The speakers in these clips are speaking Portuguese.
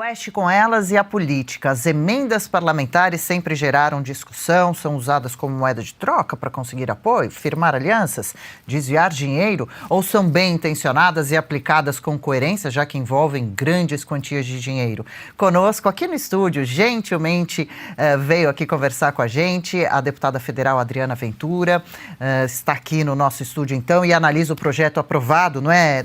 Oeste com elas e a política. As emendas parlamentares sempre geraram discussão, são usadas como moeda de troca para conseguir apoio, firmar alianças, desviar dinheiro, ou são bem intencionadas e aplicadas com coerência, já que envolvem grandes quantias de dinheiro. Conosco aqui no estúdio, gentilmente veio aqui conversar com a gente a deputada federal Adriana Ventura, está aqui no nosso estúdio então e analisa o projeto aprovado, não é,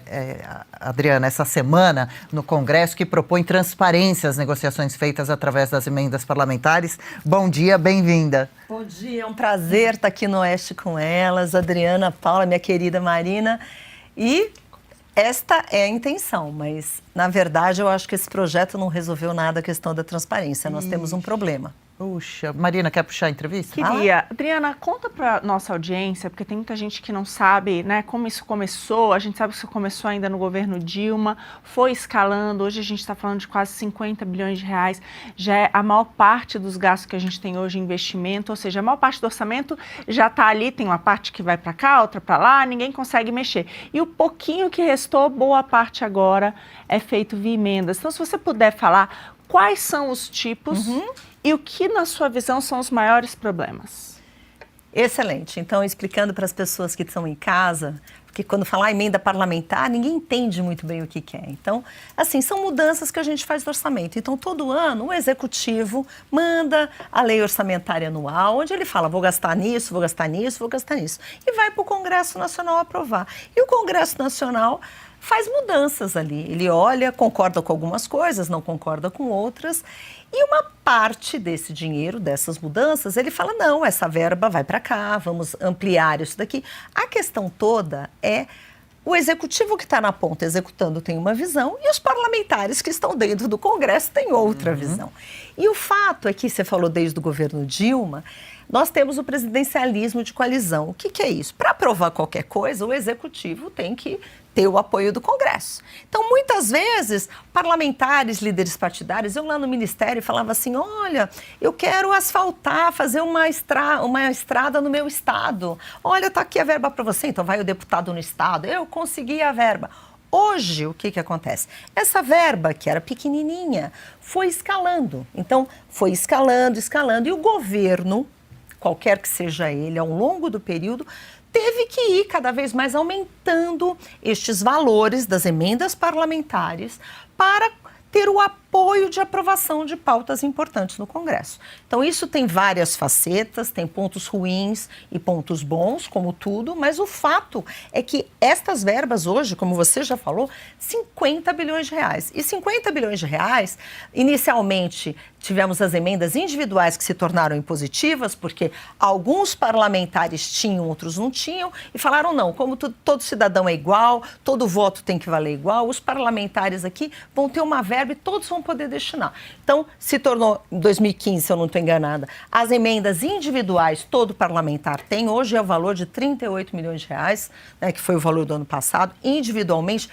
Adriana, essa semana no Congresso, que propõe transparência às negociações feitas através das emendas parlamentares. Bom dia, bem-vinda. Bom dia, é um prazer estar aqui no Oeste com elas, Adriana, Paula, minha querida Marina. E esta é a intenção, mas, na verdade, eu acho que esse projeto não resolveu nada a questão da transparência. Nós temos um problema. Puxa, Marina, quer puxar a entrevista? Queria. Adriana, conta para nossa audiência, porque tem muita gente que não sabe, né, como isso começou. A gente sabe que isso começou ainda no governo Dilma, foi escalando. Hoje a gente está falando de quase 50 bilhões de reais. Já é a maior parte dos gastos que a gente tem hoje em investimento, ou seja, a maior parte do orçamento já está ali, tem uma parte que vai para cá, outra para lá, ninguém consegue mexer. E o pouquinho que restou, boa parte agora é feito via emendas. Então, se você puder falar quais são os tipos e o que, na sua visão, são os maiores problemas? Excelente. Então, explicando para as pessoas que estão em casa, porque quando falar emenda parlamentar, ninguém entende muito bem o que é. Então, assim, são mudanças que a gente faz no orçamento. Então, todo ano, o Executivo manda a lei orçamentária anual, onde ele fala, vou gastar nisso, vou gastar nisso, vou gastar nisso. E vai para o Congresso Nacional aprovar. E o Congresso Nacional faz mudanças ali. Ele olha, concorda com algumas coisas, não concorda com outras. E uma parte desse dinheiro, dessas mudanças, ele fala, não, essa verba vai para cá, vamos ampliar isso daqui. A questão toda é o Executivo que está na ponta executando tem uma visão e os parlamentares que estão dentro do Congresso têm outra visão. E o fato é que, você falou desde o governo Dilma, nós temos o presidencialismo de coalizão. O que é isso? Para aprovar qualquer coisa, o Executivo tem que ter o apoio do Congresso. Então, muitas vezes, parlamentares, líderes partidários, eu lá no Ministério falava assim, olha, eu quero asfaltar, fazer uma estrada no meu estado. Olha, está aqui a verba para você. Então, vai o deputado no estado, eu consegui a verba. Hoje, o que acontece? Essa verba, que era pequenininha, foi escalando. Então, foi escalando, e o governo, qualquer que seja ele, ao longo do período, teve que ir cada vez mais aumentando estes valores das emendas parlamentares para ter o apoio de aprovação de pautas importantes no Congresso. Então, isso tem várias facetas, tem pontos ruins e pontos bons, como tudo, mas o fato é que estas verbas hoje, como você já falou, 50 bilhões de reais. E 50 bilhões de reais, inicialmente, tivemos as emendas individuais que se tornaram impositivas, porque alguns parlamentares tinham, outros não tinham, e falaram, não, como todo cidadão é igual, todo voto tem que valer igual, os parlamentares aqui vão ter uma verba e todos vão poder destinar. Então, se tornou, em 2015, se eu não estou enganada, as emendas individuais, todo parlamentar tem, hoje é o valor de 38 milhões de reais, né, que foi o valor do ano passado, individualmente,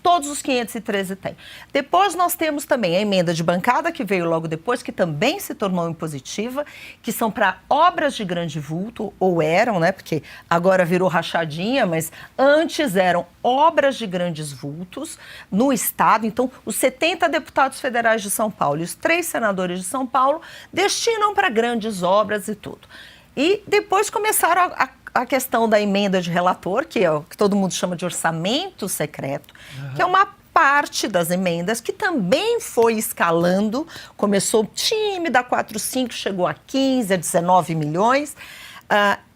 todos os 513 têm. Depois nós temos também a emenda de bancada, que veio logo depois, que também se tornou impositiva, que são para obras de grande vulto, ou eram, né, porque agora virou rachadinha, mas antes eram obras de grandes vultos no Estado. Então, os 70 deputados federais de São Paulo e os 3 senadores de São Paulo destinam para grandes obras e tudo. E depois começaram a questão da emenda de relator, que é o que todo mundo chama de orçamento secreto, que é uma parte das emendas que também foi escalando, começou tímida, 4, 5, chegou a 15, a 19 milhões.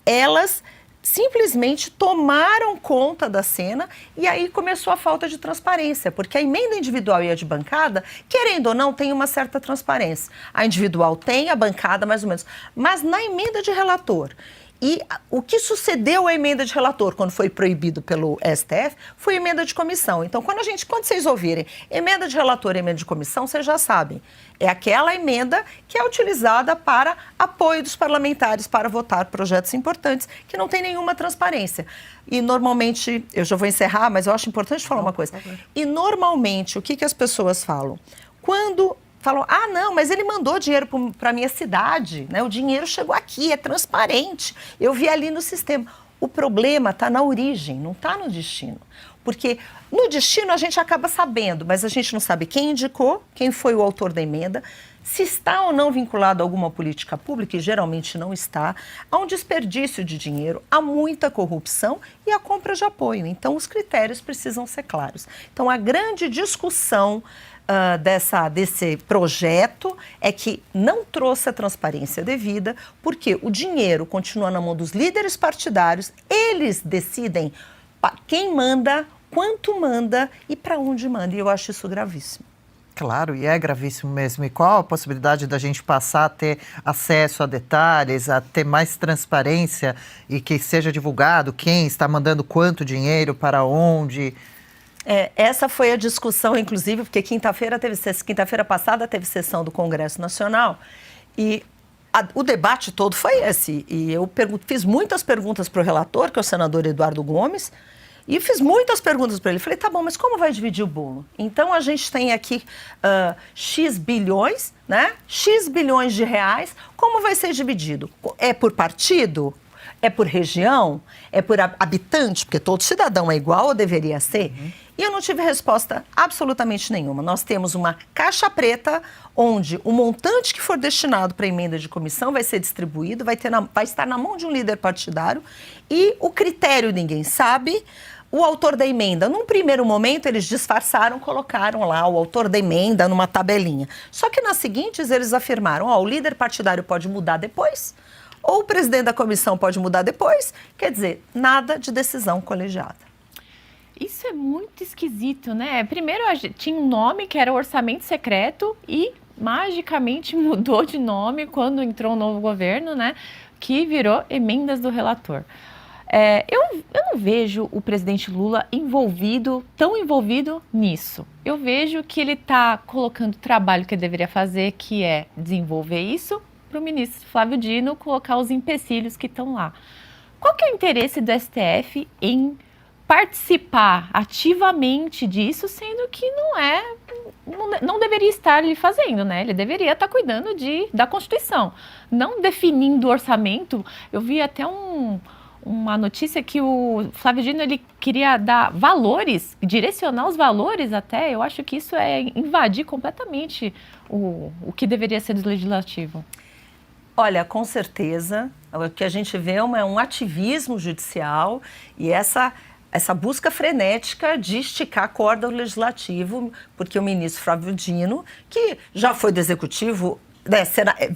Elas simplesmente tomaram conta da cena e aí começou a falta de transparência, porque a emenda individual e a de bancada, querendo ou não, tem uma certa transparência. A individual tem, a bancada mais ou menos. Mas na emenda de relator, e o que sucedeu à emenda de relator, quando foi proibido pelo STF, foi emenda de comissão. Então, quando vocês ouvirem emenda de relator e emenda de comissão, vocês já sabem. É aquela emenda que é utilizada para apoio dos parlamentares para votar projetos importantes, que não tem nenhuma transparência. E, normalmente, eu já vou encerrar, mas eu acho importante falar uma coisa. E, normalmente, o que as pessoas falam? Quando falam, não, mas ele mandou dinheiro para a minha cidade, né? O dinheiro chegou aqui, é transparente, eu vi ali no sistema. O problema está na origem, não está no destino. Porque no destino a gente acaba sabendo, mas a gente não sabe quem indicou, quem foi o autor da emenda, se está ou não vinculado a alguma política pública, e geralmente não está, há um desperdício de dinheiro, há muita corrupção e a compra de apoio. Então, os critérios precisam ser claros. Então, a grande discussão desse projeto é que não trouxe a transparência devida, porque o dinheiro continua na mão dos líderes partidários, eles decidem quem manda, quanto manda e para onde manda. E eu acho isso gravíssimo. Claro, e é gravíssimo mesmo. E qual a possibilidade da gente passar a ter acesso a detalhes, a ter mais transparência e que seja divulgado quem está mandando quanto dinheiro, para onde? Essa foi a discussão, inclusive, porque quinta-feira passada teve sessão do Congresso Nacional e o debate todo foi esse. E eu fiz muitas perguntas para o relator, que é o senador Eduardo Gomes, e fiz muitas perguntas para ele. Falei, tá bom, mas como vai dividir o bolo? Então, a gente tem aqui X bilhões, né? X bilhões de reais. Como vai ser dividido? É por partido? É por região? É por habitante? Porque todo cidadão é igual ou deveria ser? E eu não tive resposta absolutamente nenhuma. Nós temos uma caixa preta onde o montante que for destinado para a emenda de comissão vai ser distribuído, vai estar na mão de um líder partidário e o critério ninguém sabe. O autor da emenda, num primeiro momento, eles disfarçaram, colocaram lá o autor da emenda numa tabelinha. Só que nas seguintes eles afirmaram, o líder partidário pode mudar depois, ou o presidente da comissão pode mudar depois. Quer dizer, nada de decisão colegiada. Isso é muito esquisito, né? Primeiro tinha um nome que era orçamento secreto e magicamente mudou de nome quando entrou o novo governo, né? Que virou emendas do relator. Eu não vejo o presidente Lula tão envolvido nisso. Eu vejo que ele está colocando o trabalho que ele deveria fazer, que é desenvolver isso, para o ministro Flávio Dino colocar os empecilhos que estão lá. Qual que é o interesse do STF em participar ativamente disso, sendo que não deveria estar ali fazendo, né? Ele deveria estar cuidando da Constituição, não definindo o orçamento. Eu vi até uma notícia que o Flávio Dino ele queria dar valores, direcionar os valores até. Eu acho que isso é invadir completamente o que deveria ser do legislativo. Olha, com certeza, o que a gente vê é um ativismo judicial e essa busca frenética de esticar a corda do legislativo, porque o ministro Flávio Dino, que já foi do executivo,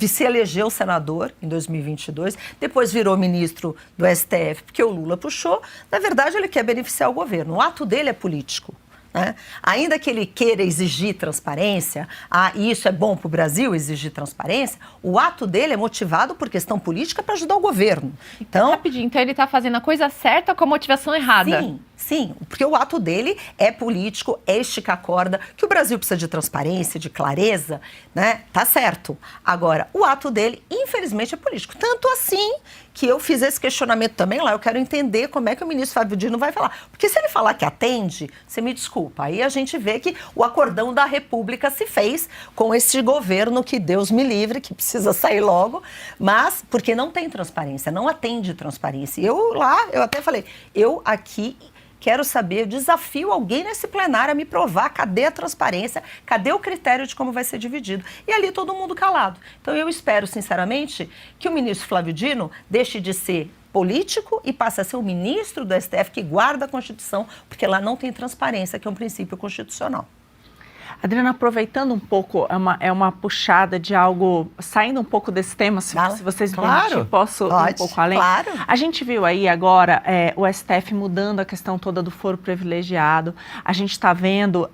se elegeu senador em 2022, depois virou ministro do STF, porque o Lula puxou. Na verdade, ele quer beneficiar o governo. O ato dele é político, né? Ainda que ele queira exigir transparência, e isso é bom para o Brasil, exigir transparência, o ato dele é motivado por questão política para ajudar o governo. Então, rapidinho, então ele está fazendo a coisa certa com a motivação errada. Sim, porque o ato dele é político, é esticar a corda, que o Brasil precisa de transparência, de clareza, né? Tá certo. Agora, o ato dele, infelizmente, é político. Tanto assim que eu fiz esse questionamento também lá. Eu quero entender como é que o ministro Flávio Dino vai falar. Porque se ele falar que atende, você me desculpa, aí a gente vê que o acordão da República se fez com esse governo que Deus me livre, que precisa sair logo, mas porque não tem transparência, não atende transparência. Eu até falei, eu aqui quero saber, desafio alguém nesse plenário a me provar cadê a transparência, cadê o critério de como vai ser dividido. E ali todo mundo calado. Então eu espero, sinceramente, que o ministro Flávio Dino deixe de ser político e passe a ser o ministro do STF que guarda a Constituição, porque lá não tem transparência, que é um princípio constitucional. Adriana, aproveitando um pouco, é uma puxada de algo, saindo um pouco desse tema, se vocês me permitirem, posso ir um pouco além? Claro. A gente viu aí agora o STF mudando a questão toda do foro privilegiado, a gente está vendo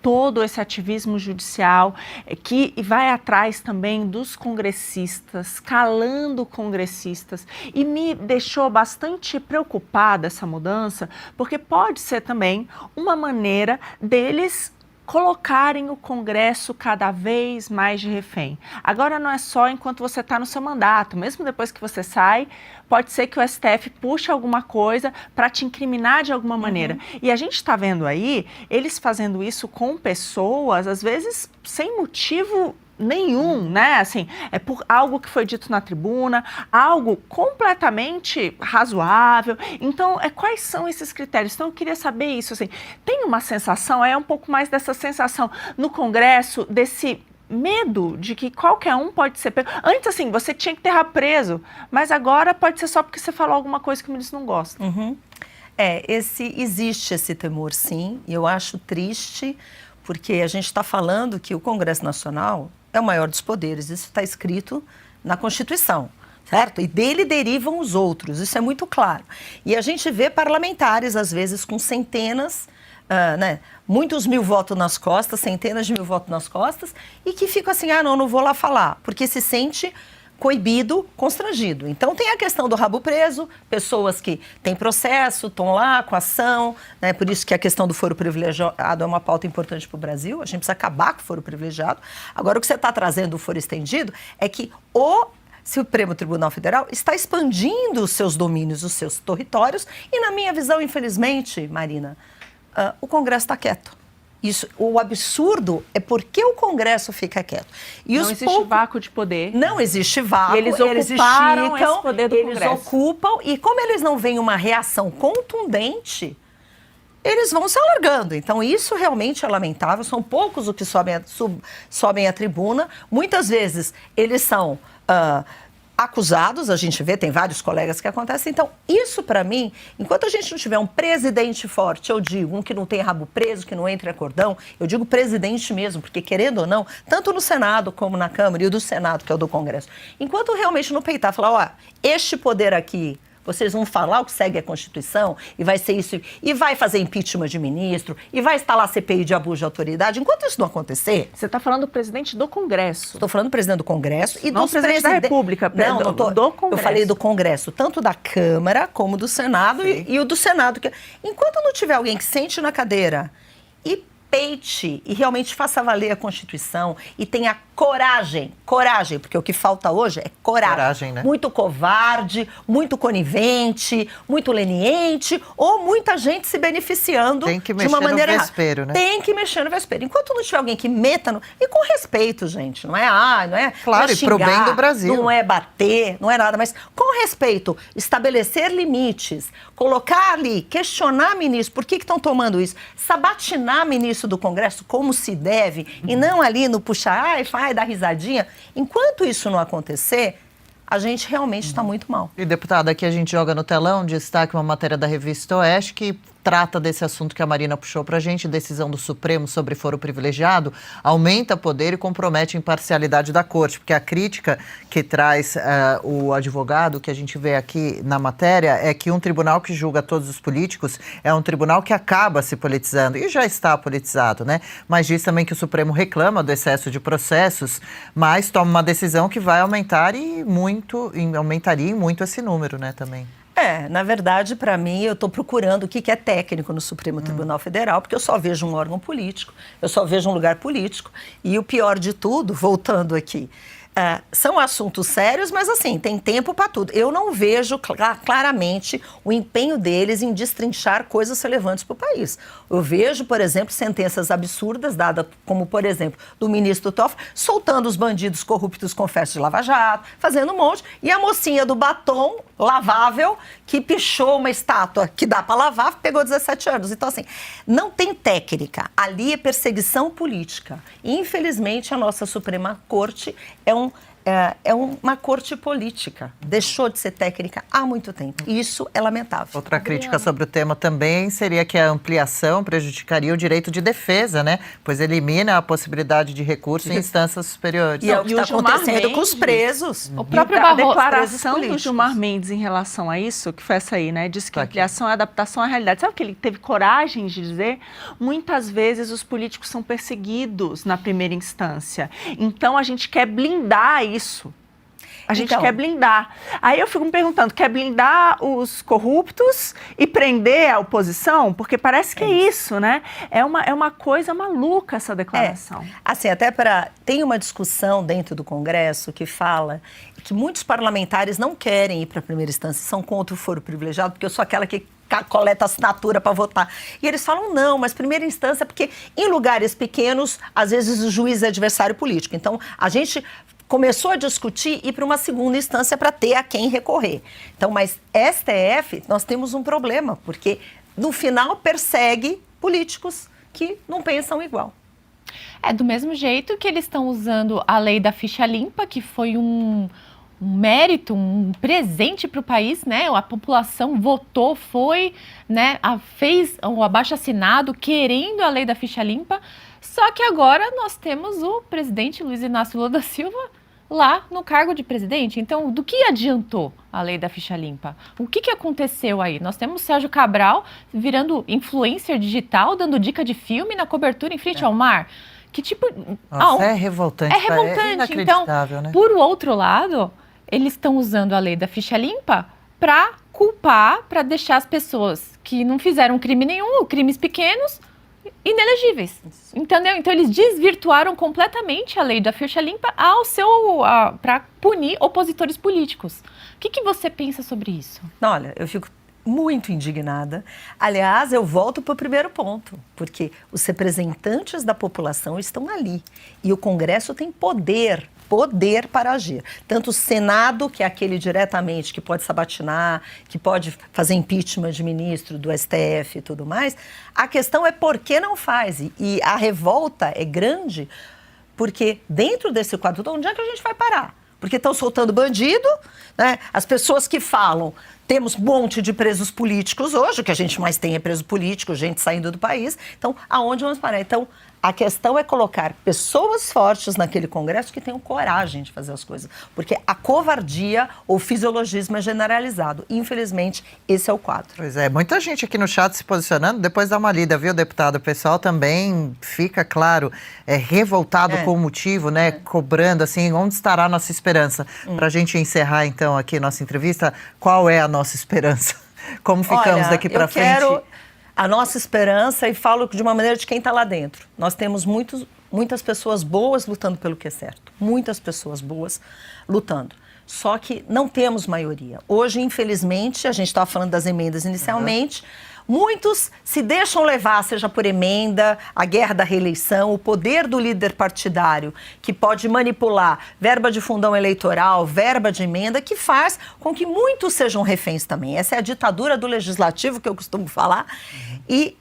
todo esse ativismo judicial que vai atrás também dos congressistas, calando congressistas, e me deixou bastante preocupada essa mudança, porque pode ser também uma maneira deles colocarem o Congresso cada vez mais de refém. Agora não é só enquanto você está no seu mandato, mesmo depois que você sai, pode ser que o STF puxe alguma coisa para te incriminar de alguma maneira. E a gente está vendo aí, eles fazendo isso com pessoas, às vezes sem motivo nenhum, né? Assim, é por algo que foi dito na tribuna, algo completamente razoável. Então, quais são esses critérios? Então, eu queria saber isso, assim, tem uma sensação, um pouco mais dessa sensação no Congresso, desse medo de que qualquer um pode ser pego. Antes, assim, você tinha que ter preso, mas agora pode ser só porque você falou alguma coisa que o ministro não gosta. Existe esse temor, sim, e eu acho triste, porque a gente está falando que o Congresso Nacional é o maior dos poderes, isso está escrito na Constituição, certo? E dele derivam os outros, isso é muito claro. E a gente vê parlamentares, às vezes, com centenas, muitos mil votos nas costas, centenas de mil votos nas costas, e que ficam assim, não vou lá falar, porque se sente coibido, constrangido. Então, tem a questão do rabo preso, pessoas que têm processo, estão lá com ação, né? Por isso que a questão do foro privilegiado é uma pauta importante para o Brasil, a gente precisa acabar com o foro privilegiado. Agora, o que você está trazendo do foro estendido é que o Supremo Tribunal Federal está expandindo os seus domínios, os seus territórios, e na minha visão, infelizmente, Marina, o Congresso está quieto. O absurdo é porque o Congresso fica quieto. Não existe vácuo de poder. Não existe vácuo. E eles ocuparam esse poder do Congresso. Eles ocupam, e como eles não veem uma reação contundente, eles vão se alargando. Então, isso realmente é lamentável. São poucos os que sobem à tribuna. Muitas vezes, eles são acusados, a gente vê, tem vários colegas que acontecem. Então, isso para mim, enquanto a gente não tiver um presidente forte, eu digo, um que não tem rabo preso, que não entra em acordão, eu digo presidente mesmo, porque querendo ou não, tanto no Senado como na Câmara, e o do Senado, que é o do Congresso, enquanto realmente não peitar, falar, este poder aqui, vocês vão falar o que segue a Constituição, e vai ser isso, e vai fazer impeachment de ministro, e vai instalar CPI de abuso de autoridade. Enquanto isso não acontecer... Você está falando do presidente do Congresso. Estou falando do presidente do Congresso e não dos presidente da República. Não tô. Do Congresso. Eu falei do Congresso, tanto da Câmara como do Senado e o do Senado. Enquanto não tiver alguém que sente na cadeira e peite e realmente faça valer a Constituição e tenha coragem, porque o que falta hoje é coragem, né? Muito covarde, muito conivente, muito leniente ou muita gente se beneficiando de uma maneira errada. Vespeiro, né? Tem que mexer no vespeiro. Enquanto não tiver alguém que meta no... E com respeito, gente, não é claro, não é xingar, e pro bem do Brasil. Não é bater, não é nada, mas com respeito, estabelecer limites, colocar ali, questionar ministro, por que estão tomando isso? Sabatinar ministro do Congresso como se deve, e não ali no puxar, dar risadinha. Enquanto isso não acontecer, a gente realmente está muito mal. E, deputada, aqui a gente joga no telão, destaque uma matéria da Revista Oeste que trata desse assunto que a Marina puxou para a gente, decisão do Supremo sobre foro privilegiado, aumenta poder e compromete a imparcialidade da Corte, porque a crítica que traz o advogado, que a gente vê aqui na matéria, é que um tribunal que julga todos os políticos é um tribunal que acaba se politizando, e já está politizado, né? Mas diz também que o Supremo reclama do excesso de processos, mas toma uma decisão que vai aumentar aumentaria muito esse número, né, também. Na verdade, para mim, eu estou procurando o que é técnico no Supremo Tribunal Federal, porque eu só vejo um órgão político, eu só vejo um lugar político, e o pior de tudo, voltando aqui, são assuntos sérios, mas assim, tem tempo para tudo. Eu não vejo claramente o empenho deles em destrinchar coisas relevantes para o país. Eu vejo, por exemplo, sentenças absurdas dadas, como, por exemplo, do ministro Toffoli, soltando os bandidos corruptos com festa de Lava Jato, fazendo um monte, e a mocinha do batom lavável, que pichou uma estátua que dá para lavar, pegou 17 anos. Então, assim, não tem técnica. Ali é perseguição política. E, infelizmente, a nossa Suprema Corte é uma corte política. Deixou de ser técnica há muito tempo. E isso é lamentável. Outra crítica sobre o tema também seria que a ampliação prejudicaria o direito de defesa, né? Pois elimina a possibilidade de recurso em instâncias superiores. E é o que está acontecendo com os presos. O próprio a declaração do Gilmar Mendes em relação a isso, que foi essa aí, né? Disse que ampliação é adaptação à realidade. Sabe o que ele teve coragem de dizer? Muitas vezes os políticos são perseguidos na primeira instância. Então a gente quer blindar isso. A gente quer blindar. Aí eu fico me perguntando, quer blindar os corruptos e prender a oposição? Porque parece que é isso, né? É uma coisa maluca essa declaração. Assim, tem uma discussão dentro do Congresso que fala que muitos parlamentares não querem ir para a primeira instância, são contra o foro privilegiado, porque eu sou aquela que coleta assinatura para votar. E eles falam, não, mas primeira instância, porque em lugares pequenos, às vezes o juiz é adversário político. Então, a gente começou a discutir e ir para uma segunda instância para ter a quem recorrer. Então, mas STF, nós temos um problema, porque no final persegue políticos que não pensam igual. É do mesmo jeito que eles estão usando a lei da ficha limpa, que foi um mérito, um presente para o país, né? A população votou, foi, né? Fez o abaixo-assinado querendo a lei da ficha limpa. Só que agora nós temos o presidente Luiz Inácio Lula da Silva lá no cargo de presidente. Então, do que adiantou a lei da ficha limpa? O que aconteceu aí? Nós temos Sérgio Cabral virando influencer digital, dando dica de filme na cobertura em frente ao mar. Que tipo... Nossa, é revoltante. É revoltante. Então, né? por outro lado, eles estão usando a lei da ficha limpa para culpar, para deixar as pessoas que não fizeram crime nenhum, ou crimes pequenos, inelegíveis. Entendeu? Então, eles desvirtuaram completamente a lei da ficha limpa para punir opositores políticos. O que você pensa sobre isso? Olha, eu fico muito indignada. Aliás, eu volto para o primeiro ponto, porque os representantes da população estão ali e o Congresso tem poder para agir. Tanto o Senado, que é aquele diretamente que pode sabatinar, que pode fazer impeachment de ministro do STF e tudo mais, a questão é por que não faz. E a revolta é grande porque dentro desse quadro, onde é que a gente vai parar? Porque estão soltando bandido, né? As pessoas que falam, temos um monte de presos políticos hoje, o que a gente mais tem é preso político, gente saindo do país. Então, aonde vamos parar? Então, a questão é colocar pessoas fortes naquele Congresso que tenham coragem de fazer as coisas. Porque a covardia ou fisiologismo é generalizado. Infelizmente, esse é o quadro. Pois é, muita gente aqui no chat se posicionando. Depois dá uma lida, viu, deputado? O pessoal também fica, claro, revoltado com o motivo, né? Cobrando, assim, onde estará a nossa esperança? Para a gente encerrar, então, aqui nossa entrevista, qual é a nossa esperança? Como ficamos daqui para frente? A nossa esperança, e falo de uma maneira de quem está lá dentro. Nós temos muitas pessoas boas lutando pelo que é certo. Muitas pessoas boas lutando. Só que não temos maioria. Hoje, infelizmente, a gente estava falando das emendas inicialmente, muitos se deixam levar, seja por emenda, a guerra da reeleição, o poder do líder partidário, que pode manipular verba de fundão eleitoral, verba de emenda, que faz com que muitos sejam reféns também. Essa é a ditadura do legislativo, que eu costumo falar.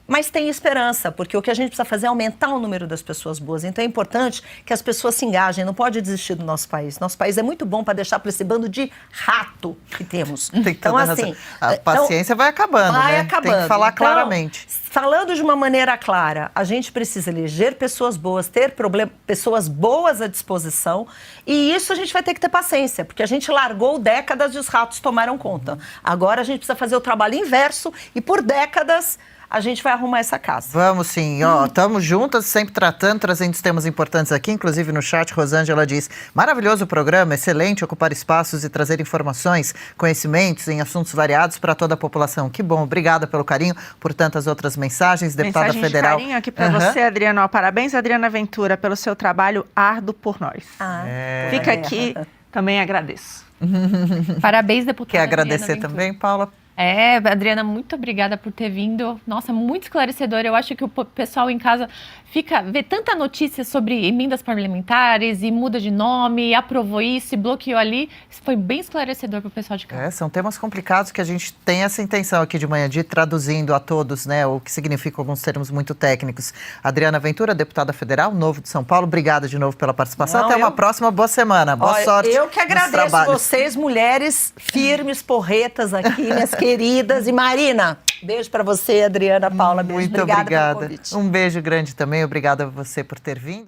Mas tem esperança, porque o que a gente precisa fazer é aumentar o número das pessoas boas. Então é importante que as pessoas se engajem, não pode desistir do nosso país. Nosso país é muito bom para deixar para esse bando de rato que temos. Então, assim, a paciência vai acabando, né? Acabando. Tem que falar claramente. Falando de uma maneira clara, a gente precisa eleger pessoas boas, ter pessoas boas à disposição, e isso a gente vai ter que ter paciência, porque a gente largou décadas e os ratos tomaram conta. Agora a gente precisa fazer o trabalho inverso e por décadas a gente vai arrumar essa casa. Vamos sim, estamos juntas, sempre trazendo os temas importantes aqui, inclusive no chat, Rosângela diz, maravilhoso o programa, excelente ocupar espaços e trazer informações, conhecimentos em assuntos variados para toda a população. Que bom, obrigada pelo carinho, por tantas outras mensagens, deputada federal. De carinho aqui para você, Adriana. Parabéns, Adriana Ventura, pelo seu trabalho árduo por nós. Fica aqui, também agradeço. Parabéns, deputada. Quer agradecer também, Paula? Adriana, muito obrigada por ter vindo. Nossa, muito esclarecedor. Eu acho que o pessoal em casa vê tanta notícia sobre emendas parlamentares e muda de nome, aprovou isso e bloqueou ali. Isso foi bem esclarecedor para o pessoal de casa. São temas complicados que a gente tem essa intenção aqui de manhã de ir traduzindo a todos, né, o que significa alguns termos muito técnicos. Adriana Ventura, deputada federal, Novo de São Paulo, obrigada de novo pela participação. Até uma próxima, boa semana, boa sorte. Eu que agradeço vocês, mulheres firmes, porretas aqui, minhas queridas. E Marina, beijo para você, Adriana, Paula, beijo. Muito obrigada. Um beijo grande também, obrigada a você por ter vindo.